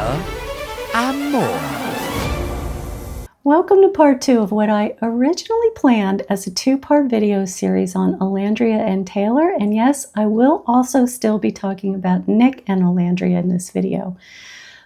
of Amor. Welcome to part 2 of what I originally planned as a 2-part video series on Olandria and Taylor. And yes, I will also still be talking about Nick and Olandria in this video.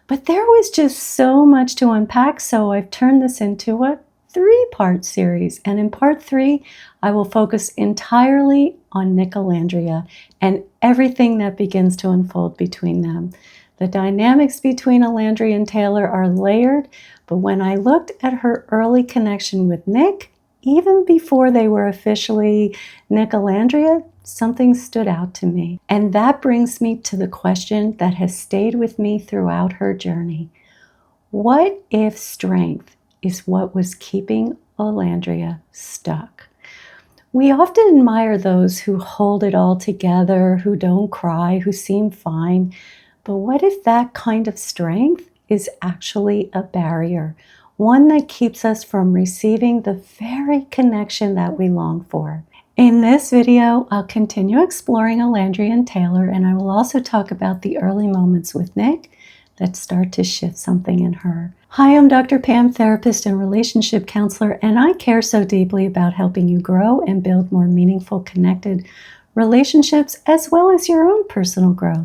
But there was just so much to unpack, so I've turned this into a 3-part series. And in part 3, I will focus entirely on Nick Olandria and everything that begins to unfold between them. The dynamics between Olandria and Taylor are layered, but when I looked at her early connection with Nick, even before they were officially Nick Olandria, something stood out to me. And that brings me to the question that has stayed with me throughout her journey. What if strength is what was keeping Olandria stuck? We often admire those who hold it all together, who don't cry, who seem fine. But what if that kind of strength is actually a barrier, one that keeps us from receiving the very connection that we long for? In this video, I'll continue exploring Olandria and Taylor, and I will also talk about the early moments with Nick that start to shift something in her. Hi, I'm Dr. Pam, therapist and relationship counselor, and I care so deeply about helping you grow and build more meaningful, connected relationships, as well as your own personal growth.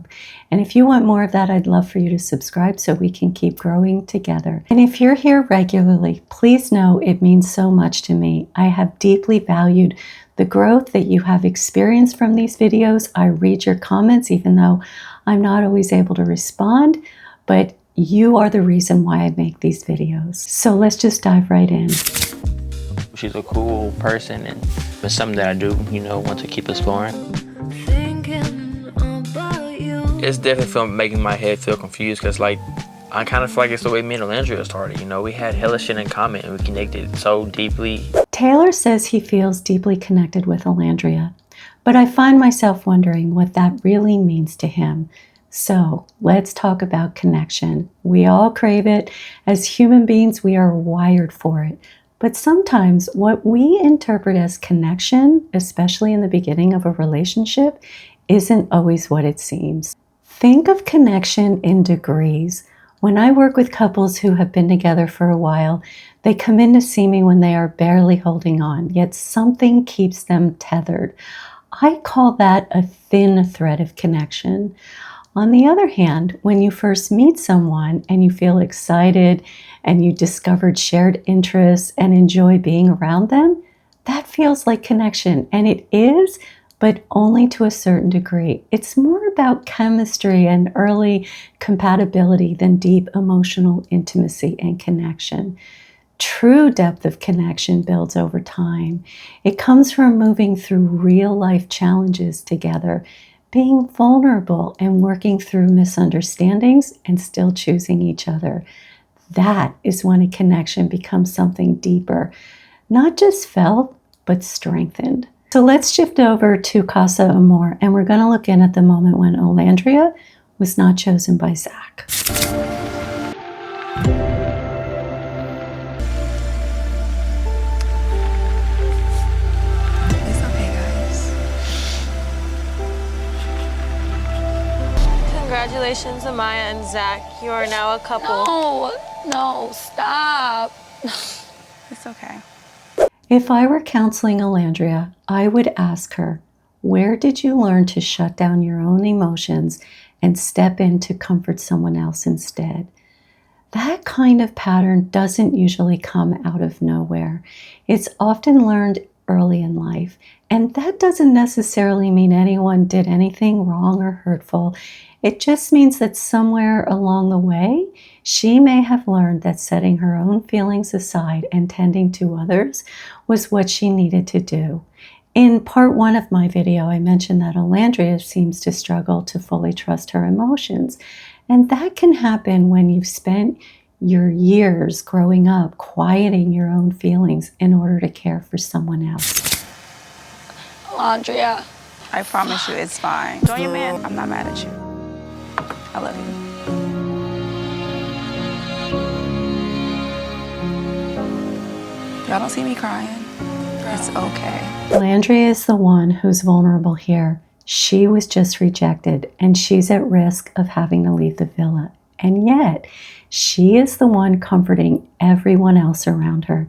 And if you want more of that, I'd love for you to subscribe so we can keep growing together. And if you're here regularly, please know it means so much to me. I have deeply valued the growth that you have experienced from these videos. I read your comments, even though I'm not always able to respond, but you are the reason why I make these videos. So let's just dive right in. She's a cool person, and it's something that I do, want to keep exploring. It's definitely making my head feel confused, because I kind of feel like it's the way me and Olandria started. We had hella shit in common and we connected so deeply. Taylor says he feels deeply connected with Olandria, but I find myself wondering what that really means to him. So let's talk about connection. We all crave it. As human beings, we are wired for it. But sometimes what we interpret as connection, especially in the beginning of a relationship, isn't always what it seems. Think of connection in degrees. When I work with couples who have been together for a while, they come in to see me when they are barely holding on, yet something keeps them tethered. I call that a thin thread of connection. On the other hand, when you first meet someone and you feel excited and you discovered shared interests and enjoy being around them, that feels like connection. And it is, but only to a certain degree. It's more about chemistry and early compatibility than deep emotional intimacy and connection. True depth of connection builds over time. It comes from moving through real life challenges together, being vulnerable and working through misunderstandings and still choosing each other. That is when a connection becomes something deeper, not just felt, but strengthened. So let's shift over to Casa, Amor, and we're going to look in at the moment when Olandria was not chosen by Zach. Congratulations, Amaya and Zach. You are now a couple. No, stop. It's okay. If I were counseling Olandria, I would ask her, where did you learn to shut down your own emotions and step in to comfort someone else instead? That kind of pattern doesn't usually come out of nowhere. It's often learned early in life, and that doesn't necessarily mean anyone did anything wrong or hurtful. It just means that somewhere along the way, she may have learned that setting her own feelings aside and tending to others was what she needed to do. In part 1 of my video, I mentioned that Olandria seems to struggle to fully trust her emotions. And that can happen when you've spent your years growing up quieting your own feelings in order to care for someone else. Olandria, I promise you it's fine. Join your man. I'm not mad at you. I love you. Y'all don't see me crying. It's okay. Olandria is the one who's vulnerable here. She was just rejected, and she's at risk of having to leave the villa. And yet, she is the one comforting everyone else around her.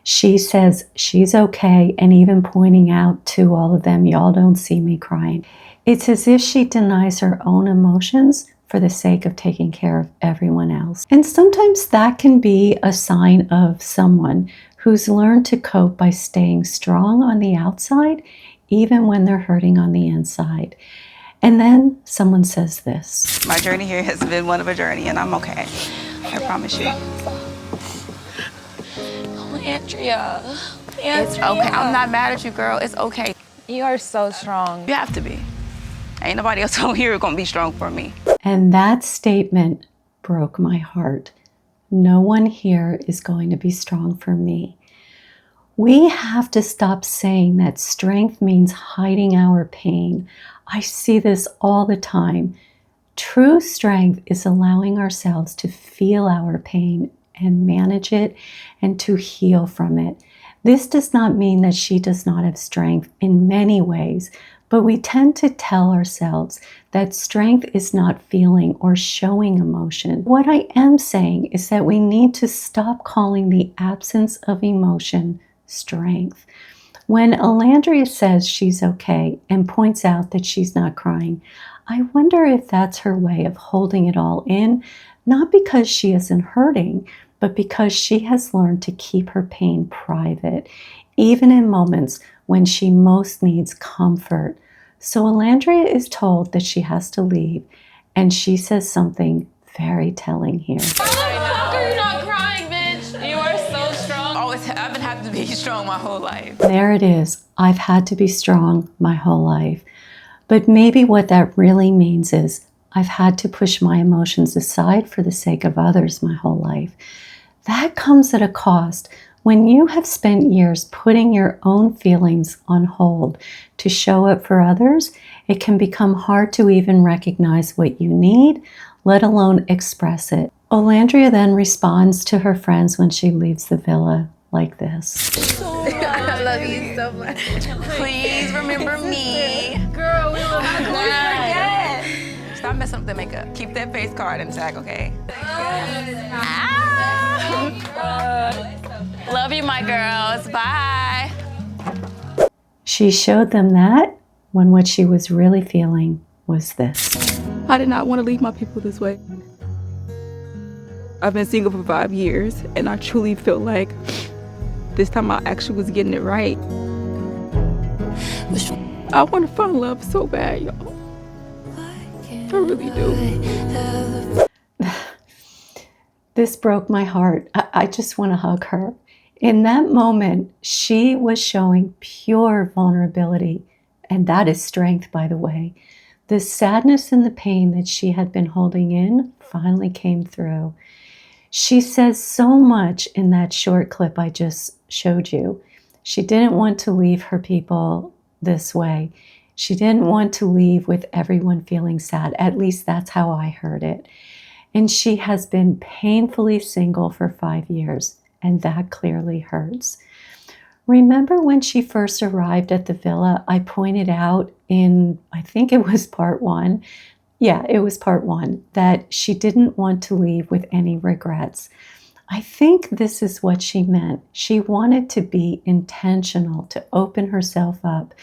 She says she's okay and even pointing out to all of them, y'all don't see me crying. It's as if she denies her own emotions for the sake of taking care of everyone else. And sometimes that can be a sign of someone who's learned to cope by staying strong on the outside, even when they're hurting on the inside. And then someone says this. My journey here has been one of a journey, and I'm okay. I promise you. Andrea. It's okay. I'm not mad at you, girl. It's okay. You are so strong. You have to be. Ain't nobody else over here gonna be strong for me. And that statement broke my heart. No one here is going to be strong for me. We have to stop saying that strength means hiding our pain. I see this all the time. True strength is allowing ourselves to feel our pain and manage it and to heal from it. This does not mean that she does not have strength in many ways, but we tend to tell ourselves that strength is not feeling or showing emotion. What I am saying is that we need to stop calling the absence of emotion strength. When Olandria says she's okay and points out that she's not crying, I wonder if that's her way of holding it all in, not because she isn't hurting, but because she has learned to keep her pain private, even in moments when she most needs comfort. So Olandria is told that she has to leave, and she says something very telling here. Why the fuck are you not crying, bitch? You are so strong. I've been having to be strong my whole life. There it is. I've had to be strong my whole life. But maybe what that really means is I've had to push my emotions aside for the sake of others my whole life. That comes at a cost. When you have spent years putting your own feelings on hold to show up for others, it can become hard to even recognize what you need, let alone express it. Olandria then responds to her friends when she leaves the villa like this. I love you so much. Please remember me. Girl, we love you. Forget. Stop messing up the makeup. Keep that face card intact, okay? Love you, my girls. Bye. She showed them that when what she was really feeling was this. I did not want to leave my people this way. I've been single for 5 years, and I truly feel like this time I actually was getting it right. I want to find love so bad, y'all. I really do. This broke my heart. I just want to hug her. In that moment, she was showing pure vulnerability, and that is strength, by the way. The sadness and the pain that she had been holding in finally came through. She says so much in that short clip I just showed you. She didn't want to leave her people this way. She didn't want to leave with everyone feeling sad. At least that's how I heard it. And she has been painfully single for 5 years, and that clearly hurts. Remember when she first arrived at the villa, I pointed out in, I think it was part 1, yeah, it was part 1, that she didn't want to leave with any regrets. I think this is what she meant. She wanted to be intentional, to open herself up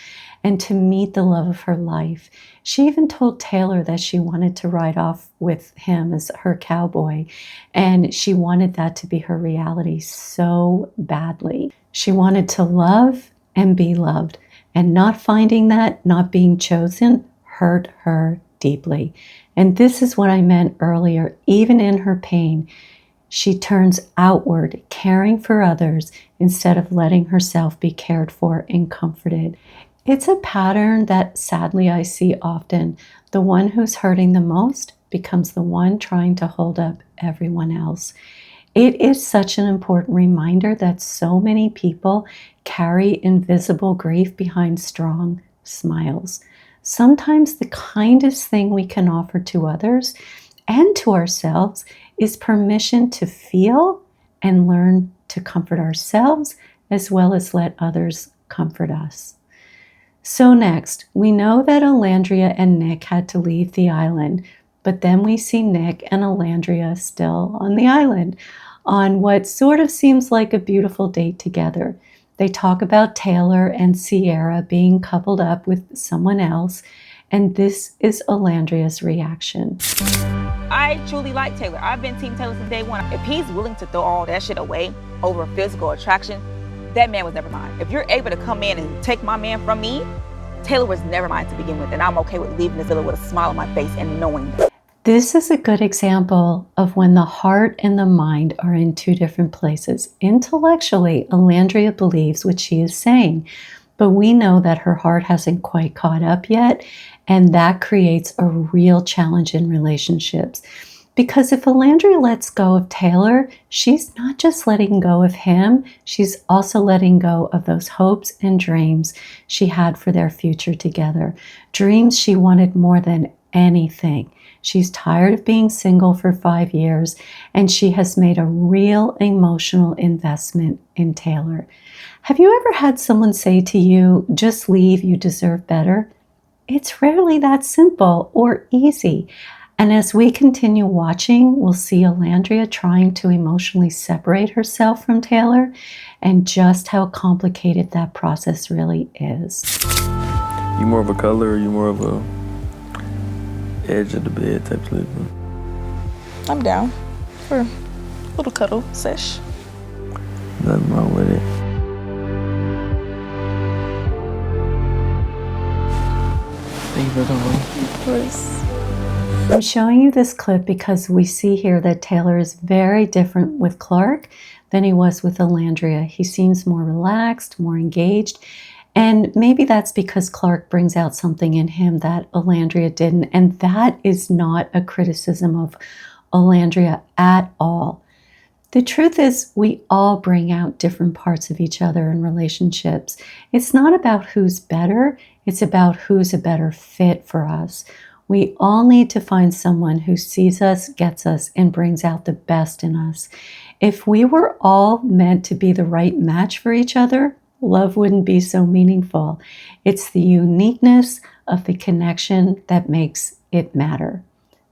and to meet the love of her life. She even told Taylor that she wanted to ride off with him as her cowboy, and she wanted that to be her reality so badly. She wanted to love and be loved, and not finding that, not being chosen, hurt her deeply. And this is what I meant earlier. Even in her pain, she turns outward, caring for others instead of letting herself be cared for and comforted. It's a pattern that sadly I see often. The one who's hurting the most becomes the one trying to hold up everyone else. It is such an important reminder that so many people carry invisible grief behind strong smiles. Sometimes the kindest thing we can offer to others and to ourselves is permission to feel and learn to comfort ourselves as well as let others comfort us. So next, we know that Olandria and Nick had to leave the island, But then we see Nick and Olandria still on the island on what sort of seems like a beautiful date together. They talk about Taylor and Sierra being coupled up with someone else, and this is Olandria's reaction. I truly like Taylor. I've been Team Taylor since day one. If he's willing to throw all that shit away over physical attraction, that man was never mine. If you're able to come in and take my man from me, Taylor was never mine to begin with, and I'm okay with leaving this villa with a smile on my face and knowing that. This is a good example of when the heart and the mind are in two different places. Intellectually, Olandria believes what she is saying, but we know that her heart hasn't quite caught up yet, and that creates a real challenge in relationships. Because if Olandria lets go of Taylor, she's not just letting go of him, she's also letting go of those hopes and dreams she had for their future together. Dreams she wanted more than anything. She's tired of being single for 5 years, and she has made a real emotional investment in Taylor. Have you ever had someone say to you, just leave, you deserve better? It's rarely that simple or easy. And as we continue watching, we'll see Olandria trying to emotionally separate herself from Taylor and just how complicated that process really is. You more of a color, or you more of a edge of the bed type sleeper? I'm down for a little cuddle sesh. Nothing wrong with it. Thank you for coming. Of course. I'm showing you this clip because we see here that Taylor is very different with Clark than he was with Olandria. He seems more relaxed, more engaged, and maybe that's because Clark brings out something in him that Olandria didn't, and that is not a criticism of Olandria at all. The truth is, we all bring out different parts of each other in relationships. It's not about who's better, it's about who's a better fit for us. We all need to find someone who sees us, gets us, and brings out the best in us. If we were all meant to be the right match for each other, love wouldn't be so meaningful. It's the uniqueness of the connection that makes it matter.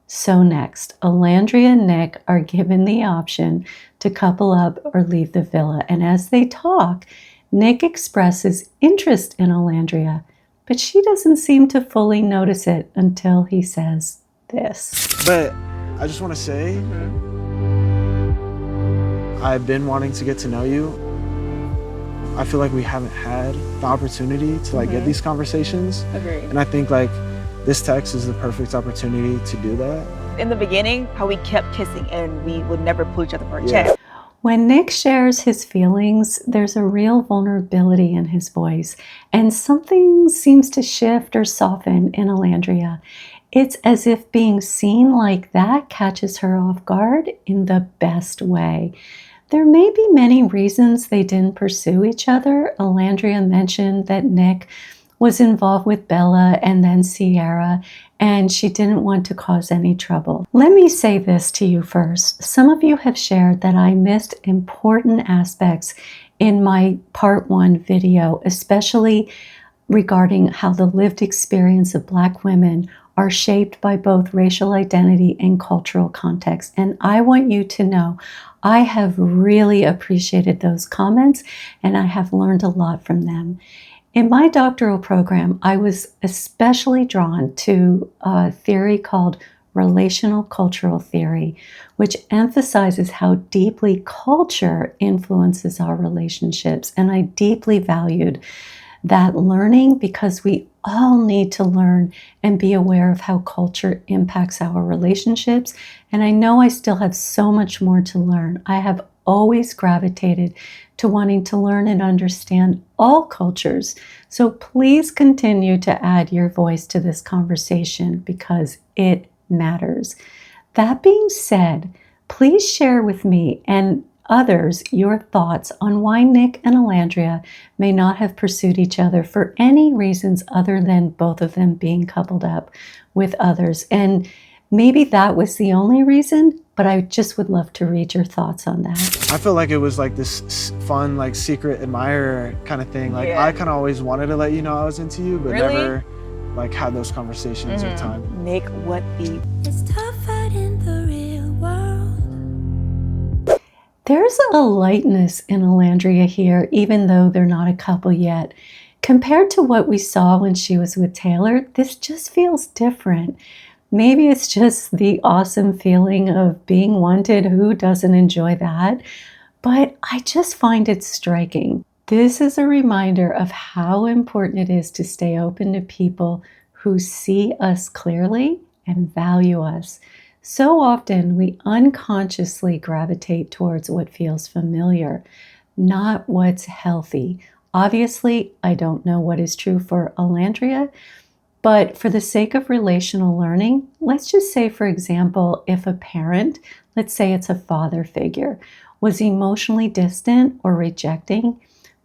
So next, Olandria and Nick are given the option to couple up or leave the villa. And as they talk, Nick expresses interest in Olandria, but she doesn't seem to fully notice it until he says this. But I just want to say, I've been wanting to get to know you. I feel like we haven't had the opportunity to get these conversations. Agreed. And I think this text is the perfect opportunity to do that. In the beginning, how we kept kissing and we would never pull each other for a check. When Nick shares his feelings, there's a real vulnerability in his voice, and something seems to shift or soften in Olandria. It's as if being seen like that catches her off guard in the best way. There may be many reasons they didn't pursue each other. Olandria mentioned that Nick was involved with Bella and then Sierra, and she didn't want to cause any trouble. Let me say this to you first. Some of you have shared that I missed important aspects in my part 1 video, especially regarding how the lived experience of Black women are shaped by both racial identity and cultural context. And I want you to know I have really appreciated those comments, and I have learned a lot from them. In my doctoral program, I was especially drawn to a theory called relational cultural theory, which emphasizes how deeply culture influences our relationships. And I deeply valued that learning because we all need to learn and be aware of how culture impacts our relationships. And I know I still have so much more to learn. I have always gravitated to wanting to learn and understand all cultures. So please continue to add your voice to this conversation because it matters. That being said, please share with me and others your thoughts on why Nick and Olandria may not have pursued each other for any reasons other than both of them being coupled up with others. And maybe that was the only reason, but I just would love to read your thoughts on that. I feel like it was this fun, secret admirer kind of thing. I kind of always wanted to let you know I was into you, but like had those conversations with time. Nick, what the? It's tough out in the real world. There's a lightness in Olandria here, even though they're not a couple yet. Compared to what we saw when she was with Taylor, this just feels different. Maybe it's just the awesome feeling of being wanted. Who doesn't enjoy that? But I just find it striking. This is a reminder of how important it is to stay open to people who see us clearly and value us. So often we unconsciously gravitate towards what feels familiar, not what's healthy. Obviously, I don't know what is true for Olandria, but for the sake of relational learning, let's just say, for example, if a parent, let's say it's a father figure, was emotionally distant or rejecting,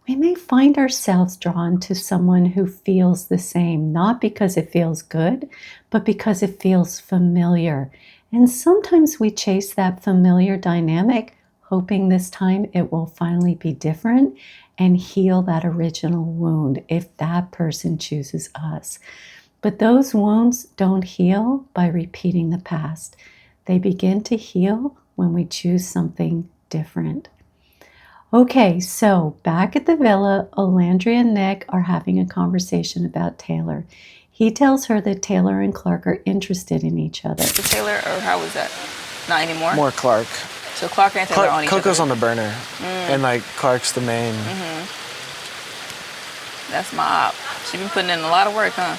we may find ourselves drawn to someone who feels the same, not because it feels good, but because it feels familiar. And sometimes we chase that familiar dynamic, hoping this time it will finally be different and heal that original wound if that person chooses us. But those wounds don't heal by repeating the past. They begin to heal when we choose something different. Okay, so back at the villa, Olandria and Nick are having a conversation about Taylor. He tells her that Taylor and Clark are interested in each other. The Taylor, or how was that? Not anymore? More Clark. So Clark and Taylor on each Coco's other. on the burner, and like Clark's the main. That's my op. She been putting in a lot of work, huh?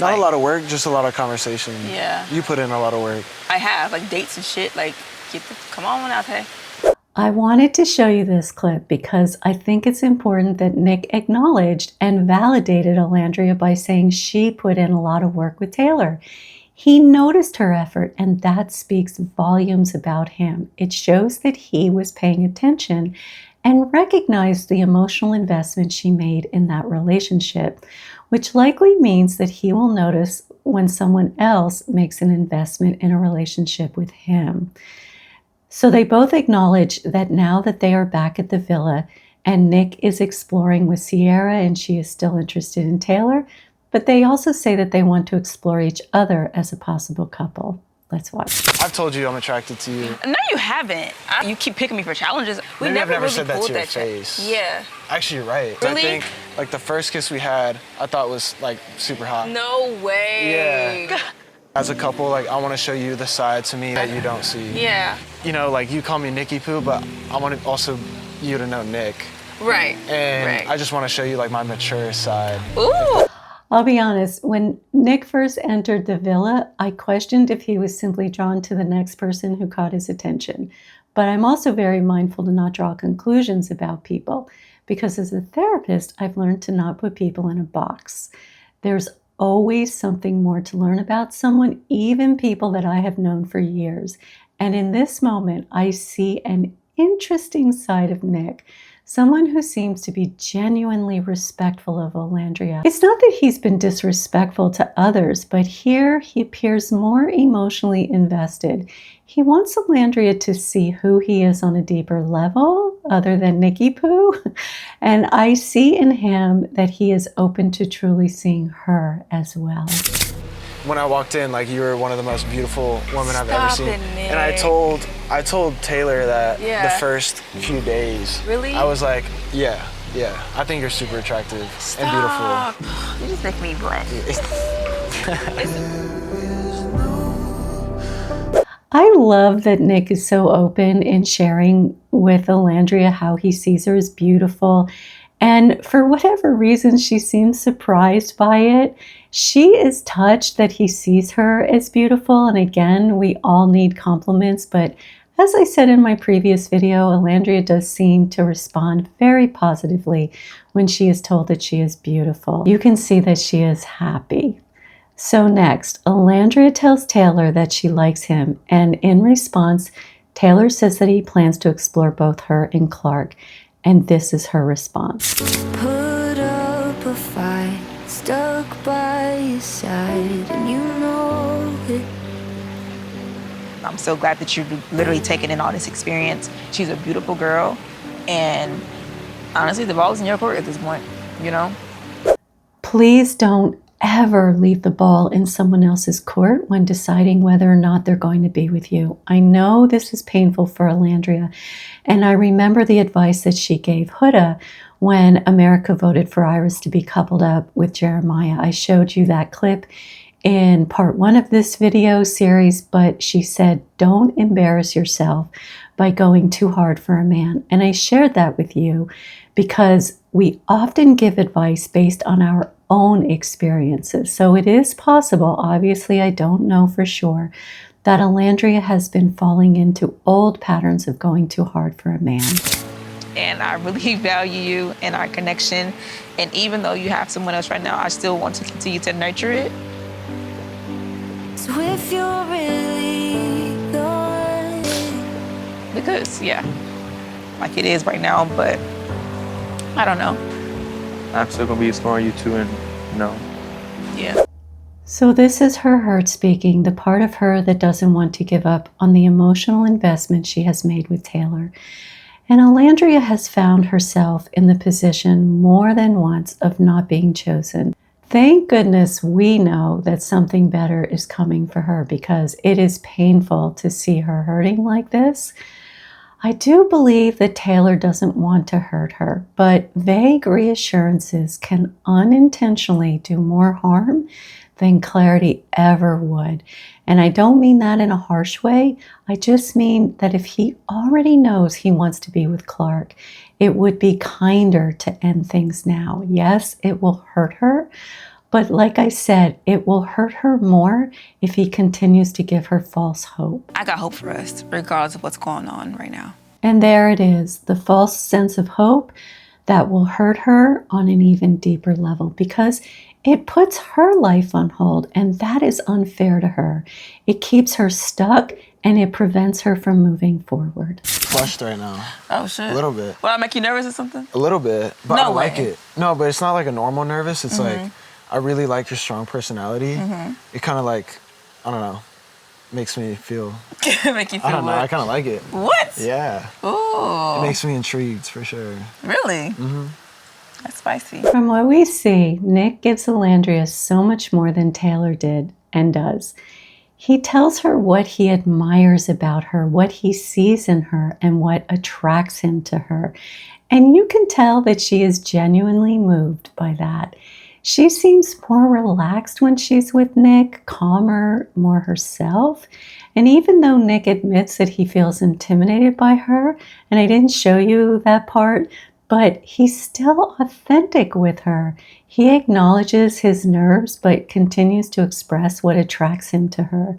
Not a lot of work, just a lot of conversation. Yeah. You put in a lot of work. I have, like dates and shit. Like, come on out here. I wanted to show you this clip because I think it's important that Nick acknowledged and validated Olandria by saying she put in a lot of work with Taylor. He noticed her effort, and that speaks volumes about him. It shows that he was paying attention and recognized the emotional investment she made in that relationship, which likely means that he will notice when someone else makes an investment in a relationship with him. So they both acknowledge that now that they are back at the villa and Nick is exploring with Sierra and she is still interested in Taylor, but they also say that they want to explore each other as a possible couple. Let's watch. I've told you I'm attracted to you. No, you haven't. You keep picking me for challenges. We Maybe I've never really said that pulled to your that face. Yeah. Actually, you're right. Really? I think like the first kiss we had, I thought was like super hot. No way. Yeah. As a couple, like I want to show you the side to me that you don't see. Yeah. You know, like you call me Nicky Poo, but I want also you to know Nick. Right. And I just want to show you like my mature side. Ooh. I'll be honest, when Nick first entered the villa, I questioned if he was simply drawn to the next person who caught his attention. But I'm also very mindful to not draw conclusions about people, because as a therapist, I've learned to not put people in a box. There's always something more to learn about someone, even people that I have known for years. And in this moment, I see an interesting side of Nick, someone who seems to be genuinely respectful of Olandria. It's not that he's been disrespectful to others, but here he appears more emotionally invested. He wants Olandria to see who he is on a deeper level, other than Nicky Poo. And I see in him that he is open to truly seeing her as well. When I walked in, like you were one of the most beautiful women I've ever seen. Nick. And I told Taylor that Yeah. the first few days. Really? I was like, yeah, I think you're super attractive and beautiful. You just make me blush. I love that Nick is so open in sharing with Olandria how he sees her as beautiful. And for whatever reason, she seems surprised by it. She is touched that he sees her as beautiful. And again, we all need compliments. But as I said in my previous video, Olandria does seem to respond very positively when she is told that she is beautiful. You can see that she is happy. So next, Olandria tells Taylor that she likes him. And in response, Taylor says that he plans to explore both her and Clark. And this is her response. Put up a fight, stuck by your side, and you know it. I'm so glad that you're literally taking in all this experience. She's a beautiful girl, and honestly, the ball is in your court at this point, you know? Please don't ever leave the ball in someone else's court when deciding whether or not they're going to be with you. I know this is painful for Olandria, and I remember the advice that she gave Huda when America voted for Iris to be coupled up with Jeremiah. I showed you that clip in part 1 of this video series, but she said, don't embarrass yourself by going too hard for a man. And I shared that with you because we often give advice based on our own experiences. So it is possible, obviously I don't know for sure, that Olandria has been falling into old patterns of going too hard for a man. And I really value you and our connection. And even though you have someone else right now, I still want to continue to nurture it. So if you're really gone, Because, yeah, like it is right now, but I don't know. I'm still gonna be exploring you too, and no. Yeah. So this is her hurt speaking, the part of her that doesn't want to give up on the emotional investment she has made with Taylor. And Olandria has found herself in the position more than once of not being chosen. Thank goodness we know that something better is coming for her, because it is painful to see her hurting like this. I do believe that Taylor doesn't want to hurt her, but vague reassurances can unintentionally do more harm than clarity ever would. And I don't mean that in a harsh way. I just mean that if he already knows he wants to be with Clark, it would be kinder to end things now. Yes, it will hurt her, but like I said, it will hurt her more if he continues to give her false hope. I got hope for us, regardless of what's going on right now. And there it is, the false sense of hope that will hurt her on an even deeper level, because it puts her life on hold, and that is unfair to her. It keeps her stuck, and it prevents her from moving forward. Flushed right now. Oh, shit. A little bit. Will I make you nervous or something? A little bit. But No I like way. it. No, but it's not like a normal nervous. It's like, I really like your strong personality. It kind of like, I don't know, makes me feel, Make you feel I don't know, what? I kind of like it. What? Yeah. Ooh. It makes me intrigued, for sure. Really? That's spicy. From what we see, Nick gives Olandria so much more than Taylor did and does. He tells her what he admires about her, what he sees in her, and what attracts him to her. And you can tell that she is genuinely moved by that. She seems more relaxed when she's with Nick, calmer, more herself. And even though Nick admits that he feels intimidated by her, and I didn't show you that part, but he's still authentic with her. He acknowledges his nerves, but continues to express what attracts him to her.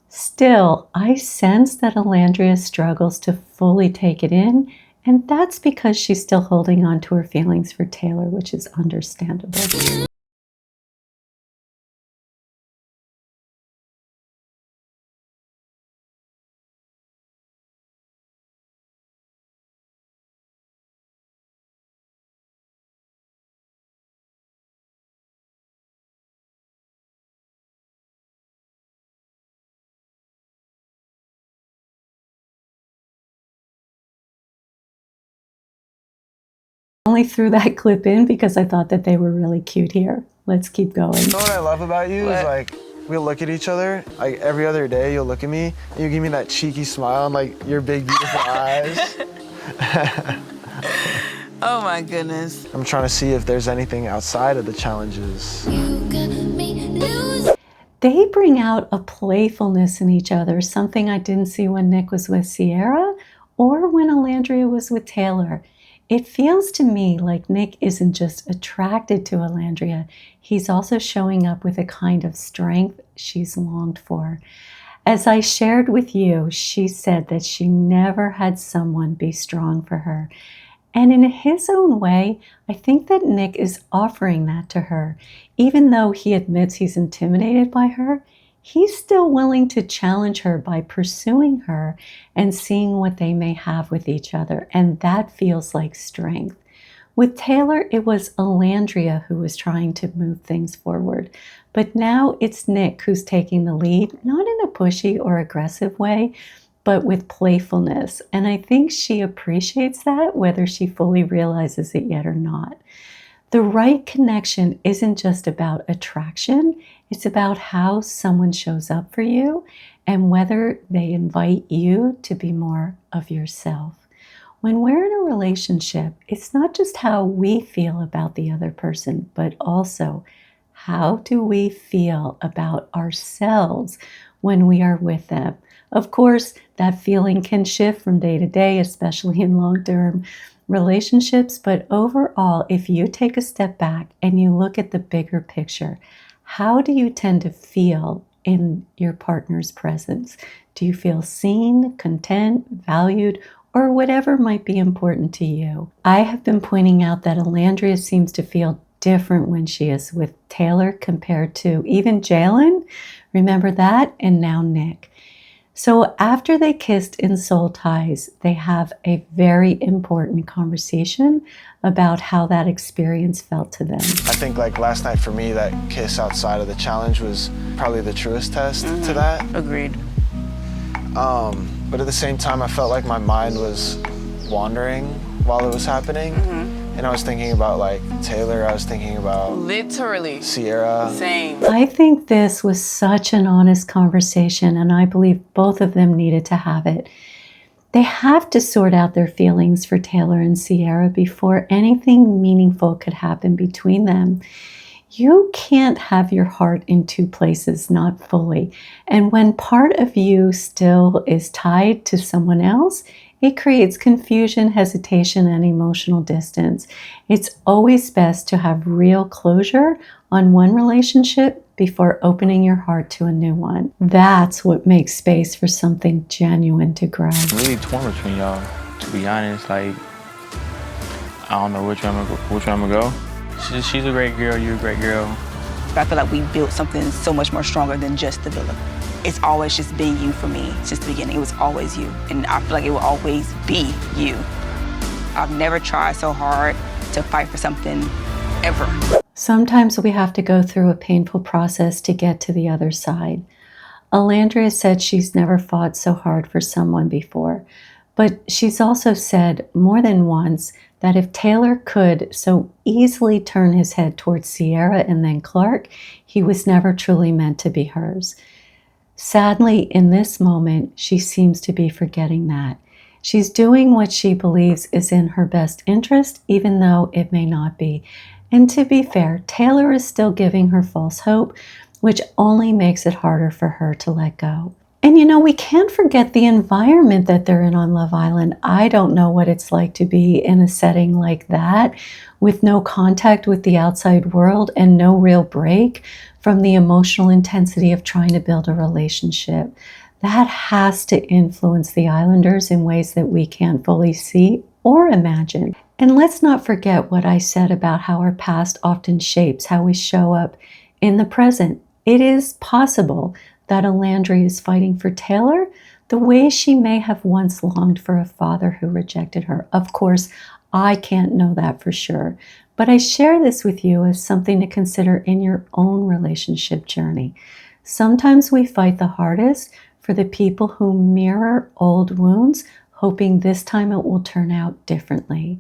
Still, I sense that Olandria struggles to fully take it in, and that's because she's still holding on to her feelings for Taylor, which is understandable. Only threw that clip in because I thought that they were really cute here. Let's keep going. You know what I love about you is like, we'll look at each other, like every other day you'll look at me and you give me that cheeky smile and like your big beautiful eyes. Oh my goodness. I'm trying to see if there's anything outside of the challenges. They bring out a playfulness in each other, something I didn't see when Nick was with Sierra or when Olandria was with Taylor. It feels to me like Nick isn't just attracted to Olandria, he's also showing up with a kind of strength she's longed for. As I shared with you, she said that she never had someone be strong for her. And in his own way, I think that Nick is offering that to her. Even though he admits he's intimidated by her, he's still willing to challenge her by pursuing her and seeing what they may have with each other. And that feels like strength. With Taylor, it was Olandria who was trying to move things forward. But now it's Nick who's taking the lead, not in a pushy or aggressive way, but with playfulness. And I think she appreciates that, whether she fully realizes it yet or not. The right connection isn't just about attraction, it's about how someone shows up for you and whether they invite you to be more of yourself. When we're in a relationship, it's not just how we feel about the other person, but also how do we feel about ourselves when we are with them. Of course, that feeling can shift from day to day, especially in long-term relationships, but overall, if you take a step back and you look at the bigger picture, how do you tend to feel in your partner's presence? Do you feel seen, content, valued, or whatever might be important to you? I have been pointing out that Olandria seems to feel different when she is with Taylor compared to even Jalen. Remember that? And now Nick. So after they kissed in Soul Ties, they have a very important conversation about how that experience felt to them. I think like last night for me, that kiss outside of the challenge was probably the truest test to that. Agreed. But at the same time, I felt like my mind was wandering while it was happening. And I was thinking about like Taylor, I was thinking about Literally. Sierra. Same. I think this was such an honest conversation, and I believe both of them needed to have it. They have to sort out their feelings for Taylor and Sierra before anything meaningful could happen between them. You can't have your heart in two places, not fully. And when part of you still is tied to someone else, it creates confusion, hesitation, and emotional distance. It's always best to have real closure on one relationship before opening your heart to a new one. That's what makes space for something genuine to grow. I'm really torn between y'all, to be honest. Like, I don't know which one I'm gonna go. She's a great girl, you're a great girl. I feel like we built something so much more stronger than just the villa. It's always just been you for me since the beginning. It was always you. And I feel like it will always be you. I've never tried so hard to fight for something ever. Sometimes we have to go through a painful process to get to the other side. Olandria said she's never fought so hard for someone before, but she's also said more than once that if Taylor could so easily turn his head towards Sierra and then Clark, he was never truly meant to be hers. Sadly, in this moment, she seems to be forgetting that. She's doing what she believes is in her best interest, even though it may not be. And to be fair, Taylor is still giving her false hope, which only makes it harder for her to let go. And you know, we can't forget the environment that they're in on Love Island. I don't know what it's like to be in a setting like that, with no contact with the outside world and no real break from the emotional intensity of trying to build a relationship. That has to influence the Islanders in ways that we can't fully see or imagine. And let's not forget what I said about how our past often shapes how we show up in the present. It is possible that Olandria is fighting for Taylor the way she may have once longed for a father who rejected her. Of course, I can't know that for sure, but I share this with you as something to consider in your own relationship journey. Sometimes we fight the hardest for the people who mirror old wounds, hoping this time it will turn out differently.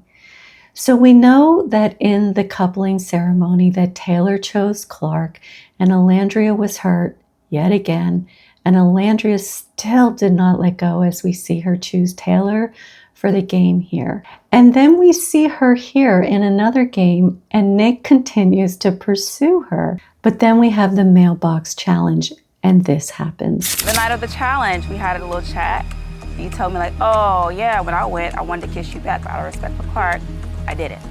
So we know that in the coupling ceremony that Taylor chose Clark and Olandria was hurt yet again, and Olandria still did not let go as we see her choose Taylor for the game here. And then we see her here in another game, and Nick continues to pursue her. But then we have the Mailbox challenge, and this happens. The night of the challenge, we had a little chat. You told me like, oh yeah, when I went, I wanted to kiss you back, but out of respect for Clark, I didn't.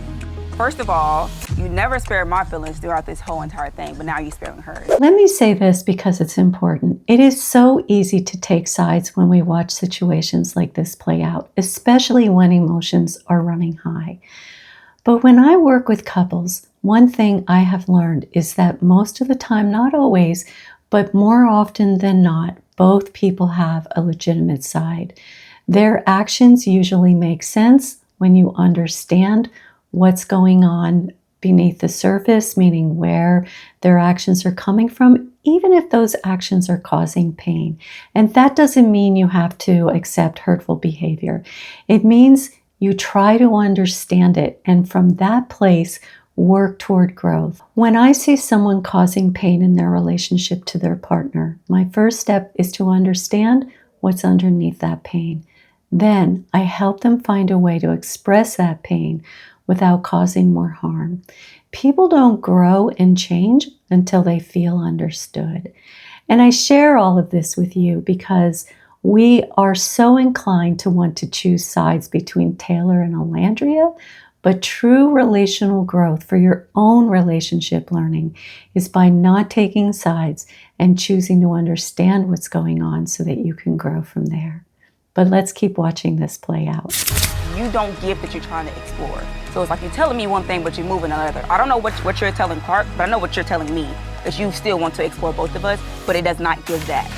First of all, you never spared my feelings throughout this whole entire thing, but now you're sparing hers. Let me say this because it's important. It is so easy to take sides when we watch situations like this play out, especially when emotions are running high. But when I work with couples, one thing I have learned is that most of the time, not always, but more often than not, both people have a legitimate side. Their actions usually make sense when you understand what's going on beneath the surface, meaning where their actions are coming from, even if those actions are causing pain. And that doesn't mean you have to accept hurtful behavior. It means you try to understand it, and from that place, work toward growth. When I see someone causing pain in their relationship to their partner, my first step is to understand what's underneath that pain. Then I help them find a way to express that pain without causing more harm. People don't grow and change until they feel understood. And I share all of this with you because we are so inclined to want to choose sides between Taylor and Olandria, but true relational growth for your own relationship learning is by not taking sides and choosing to understand what's going on so that you can grow from there. But let's keep watching this play out. You don't give that you're trying to explore. So it's like you're telling me one thing, but you're moving another. I don't know what you're telling Clark, but I know what you're telling me, is you still want to explore both of us, but it does not give that.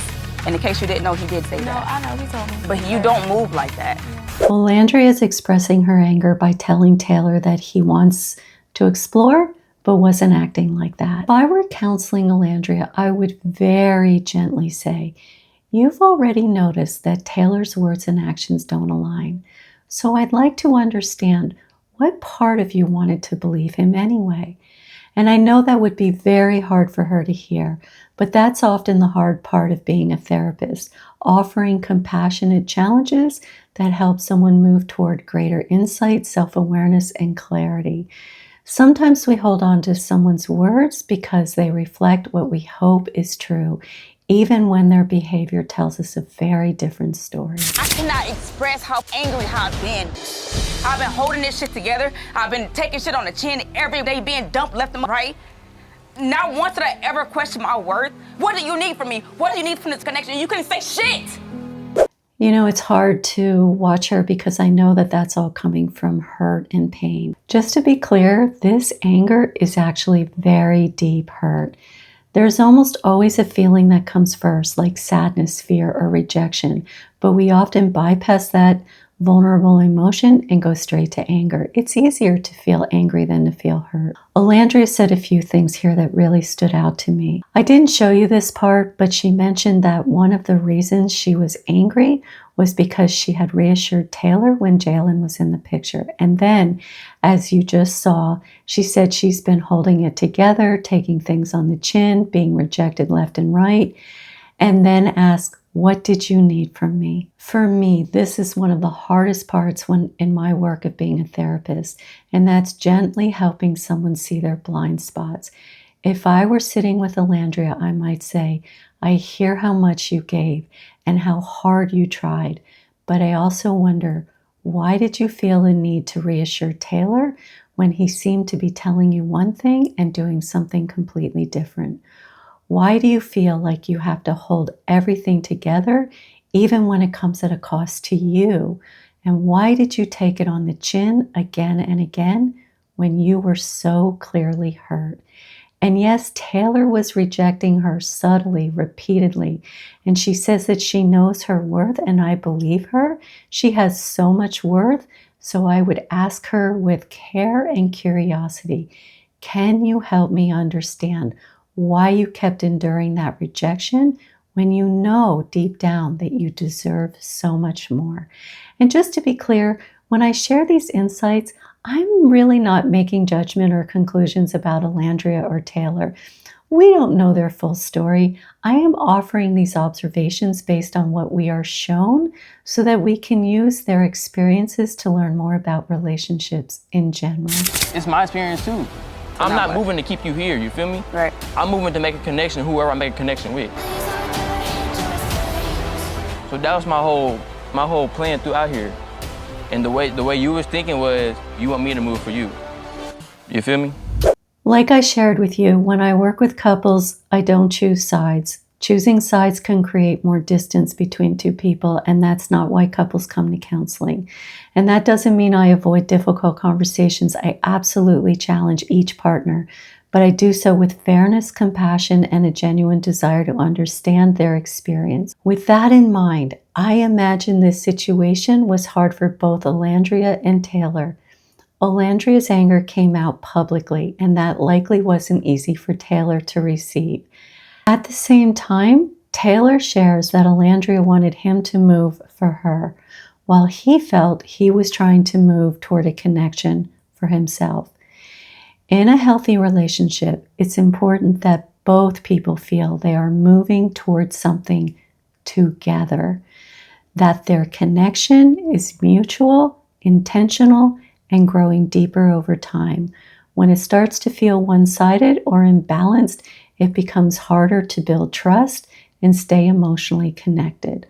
And in case you didn't know, he did say that. No, I know, he told me. But you don't move like that. Olandria is expressing her anger by telling Taylor that he wants to explore, but wasn't acting like that. If I were counseling Olandria, I would very gently say, you've already noticed that Taylor's words and actions don't align. So I'd like to understand what part of you wanted to believe him anyway. And I know that would be very hard for her to hear, but that's often the hard part of being a therapist, offering compassionate challenges that help someone move toward greater insight, self-awareness, and clarity. Sometimes we hold on to someone's words because they reflect what we hope is true, even when their behavior tells us a very different story. I cannot express how angry I've been. I've been holding this shit together. I've been taking shit on the chin every day, being dumped left and right. Not once did I ever question my worth. What do you need from me? What do you need from this connection? You couldn't say shit. You know, it's hard to watch her because I know that that's all coming from hurt and pain. Just to be clear, this anger is actually very deep hurt. There's almost always a feeling that comes first, like sadness, fear, or rejection, but we often bypass that vulnerable emotion and go straight to anger. It's easier to feel angry than to feel hurt. Olandria said a few things here that really stood out to me. I didn't show you this part, but she mentioned that one of the reasons she was angry was because she had reassured Taylor when Jalen was in the picture. And then, as you just saw, she said she's been holding it together, taking things on the chin, being rejected left and right, and then asked, what did you need from me? For me, this is one of the hardest parts in my work of being a therapist, and that's gently helping someone see their blind spots. If I were sitting with Olandria, I might say, I hear how much you gave and how hard you tried, but I also wonder, why did you feel the need to reassure Taylor when he seemed to be telling you one thing and doing something completely different? Why do you feel like you have to hold everything together, even when it comes at a cost to you? And why did you take it on the chin again and again when you were so clearly hurt? And yes, Taylor was rejecting her subtly, repeatedly. And she says that she knows her worth, and I believe her. She has so much worth. So I would ask her with care and curiosity, can you help me understand why you kept enduring that rejection when you know deep down that you deserve so much more? And just to be clear, when I share these insights, I'm really not making judgment or conclusions about Olandria or Taylor. We don't know their full story. I am offering these observations based on what we are shown so that we can use their experiences to learn more about relationships in general. It's my experience too. I'm not moving to keep you here, you feel me? Right. I'm moving to make a connection, whoever I make a connection with. So that was my whole plan throughout here. And the way you was thinking was, you want me to move for you. You feel me? Like I shared with you, when I work with couples, I don't choose sides. Choosing sides can create more distance between two people, and that's not why couples come to counseling. And that doesn't mean I avoid difficult conversations. I absolutely challenge each partner, but I do so with fairness, compassion, and a genuine desire to understand their experience. With that in mind, I imagine this situation was hard for both Olandria and Taylor. Olandria's anger came out publicly, and that likely wasn't easy for Taylor to receive. At the same time, Taylor shares that Olandria wanted him to move for her, while he felt he was trying to move toward a connection for himself. In a healthy relationship, it's important that both people feel they are moving towards something together, that their connection is mutual, intentional, and growing deeper over time. When it starts to feel one-sided or imbalanced, it becomes harder to build trust and stay emotionally connected.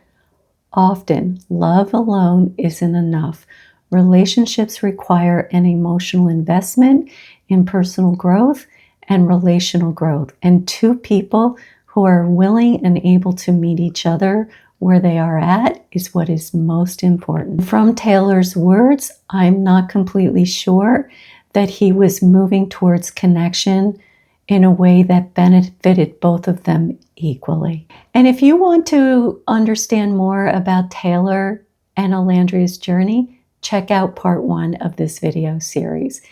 Often, love alone isn't enough. Relationships require an emotional investment in personal growth and relational growth, and two people who are willing and able to meet each other where they are at is what is most important. From Taylor's words, I'm not completely sure that he was moving towards connection in a way that benefited both of them equally. And if you want to understand more about Taylor and Olandria's journey, check out part 1 of this video series.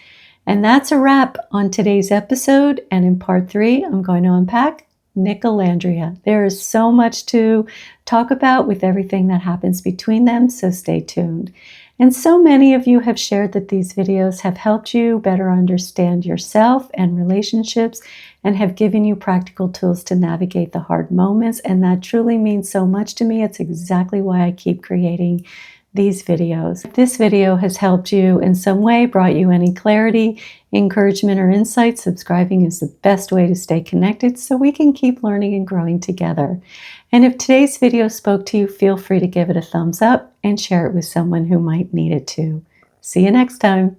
And that's a wrap on today's episode. And in part 3, I'm going to unpack Nick Olandria. There is so much to talk about with everything that happens between them, so stay tuned. And so many of you have shared that these videos have helped you better understand yourself and relationships and have given you practical tools to navigate the hard moments. And that truly means so much to me. It's exactly why I keep creating these videos. If this video has helped you in some way, brought you any clarity, encouragement, or insight, subscribing is the best way to stay connected so we can keep learning and growing together. And if today's video spoke to you, feel free to give it a thumbs up and share it with someone who might need it too. See you next time.